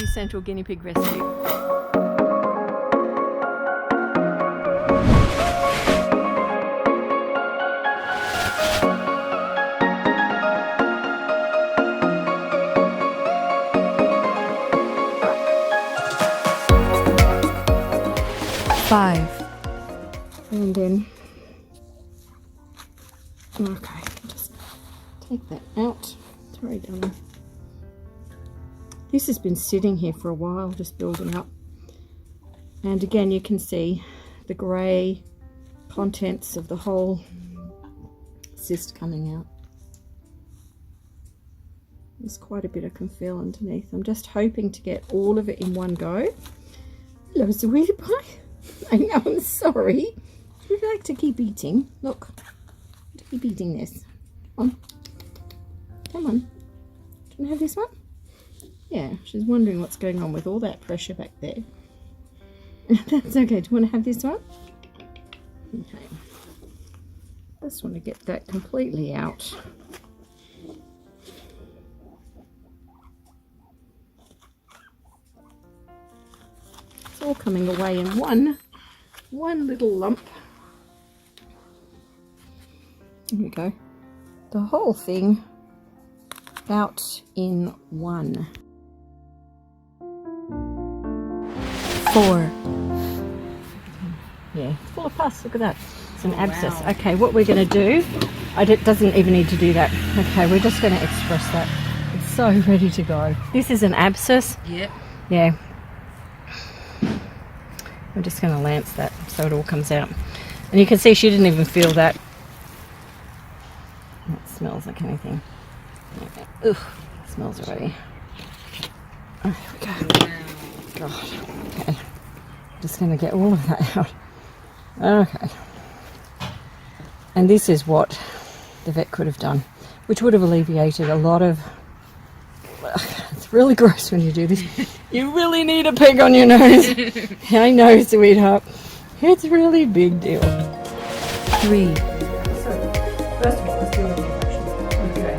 Central Guinea Pig Rescue. Five. And then, okay, just take that out. Sorry, darling. This has been sitting here for a while, just building up. And again, you can see the grey contents of the whole cyst coming out. There's quite a bit I can feel underneath. I'm just hoping to get all of it in one go. Hello, sweetie pie. I know, I'm sorry. Would you like to keep eating? Look, keep eating this. Come on. Come on. Do you want to have this one? Yeah, she's wondering what's going on with all that pressure back there. That's okay. Do you want to have this one? Okay. Just want to get that completely out. It's all coming away in one little lump. Here we go. The whole thing out in one. 4. Yeah, it's full of pus. Look at that. It's an abscess. Wow. Okay, what we're going to do, it doesn't even need to do that. Okay, we're just going to express that. It's so ready to go. This is an abscess. Yep. Yeah. I'm just going to lance that so it all comes out. And you can see she didn't even feel that. It smells like anything. Ugh, it smells already. Oh, here we go. God. Okay. Just going to get all of that out. Okay. And this is what the vet could have done, which would have alleviated a lot of... It's really gross when you do this. You really need a peg on your nose. I know, sweetheart. It's a really big deal. 3. So, first of all, let's deal with the impaction. Okay.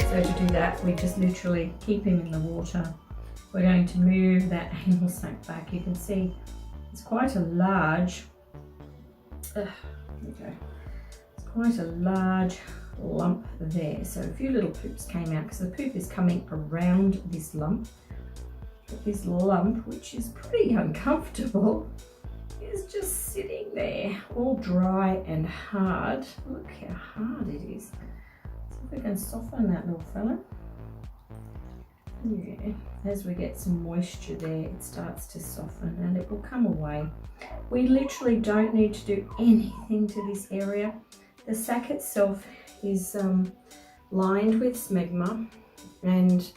So to do that, we just literally keep him in the water. We're going to move that animal sac back. You can see it's quite a large... here we go. It's quite a large lump there. So a few little poops came out because the poop is coming around this lump. But this lump, which is pretty uncomfortable, is just sitting there all dry and hard. Look how hard it is. See if we can soften that little fella. Yeah, as we get some moisture there, it starts to soften and it will come away. We literally don't need to do anything to this area. The sac itself is lined with smegma, and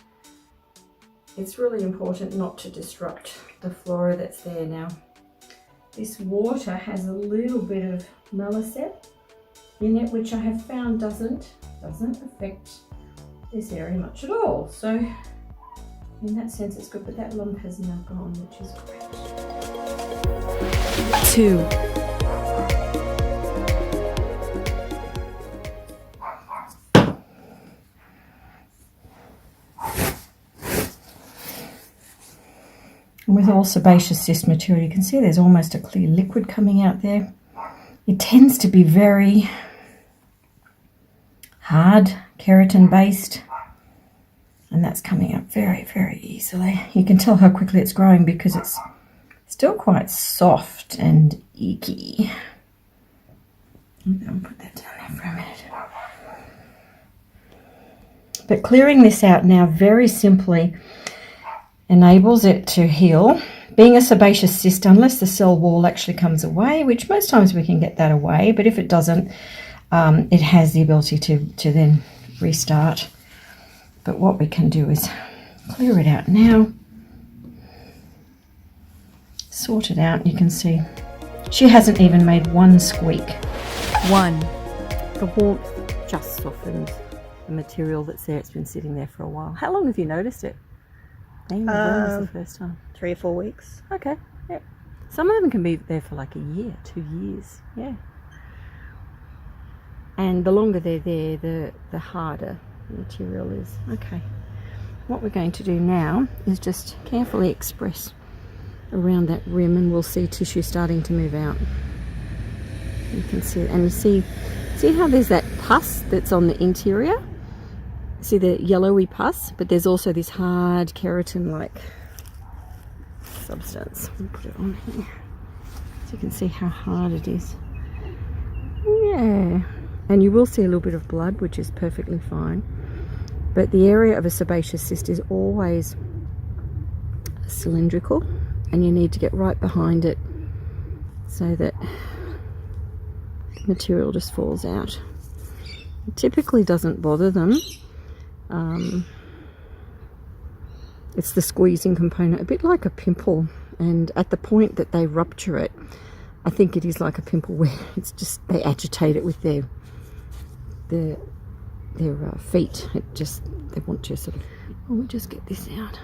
it's really important not to disrupt the flora that's there now. This water has a little bit of melacet in it, which I have found doesn't affect this area much at all. So in that sense it's good, but that lump has now gone, which is great. 2. And with all sebaceous cyst material, you can see there's almost a clear liquid coming out there. It tends to be very hard, keratin based, and that's coming up very, very easily. You can tell how quickly it's growing because it's still quite soft and icky. I'm going to put that down there for a minute. But clearing this out now very simply enables it to heal. Being a sebaceous cyst, unless the cell wall actually comes away, which most times we can get that away, but if it doesn't, it has the ability to then restart. But what we can do is clear it out now, sort it out. You can see she hasn't even made one squeak. 1. The warmth just softened the material that's there. It's been sitting there for a while. How long have you noticed it? When was the first time? 3 or 4 weeks. Okay, yeah. Some of them can be there for like a year, 2 years, yeah. And the longer they're there, the harder the material is. Okay. what we're going to do now is just carefully express around that rim, and we'll see tissue starting to move out. You can see it, and you see how there's that pus that's on the interior? See the yellowy pus, but there's also this hard keratin-like substance. I'll put it on here so you can see how hard it is. Yeah, and you will see a little bit of blood, which is perfectly fine. But the area of a sebaceous cyst is always cylindrical, and you need to get right behind it so that the material just falls out. It typically doesn't bother them. It's the squeezing component, a bit like a pimple, and at the point that they rupture it, I think it is like a pimple where it's just they agitate it with their feet. It just, they want to sort of, oh, we'll just get this out.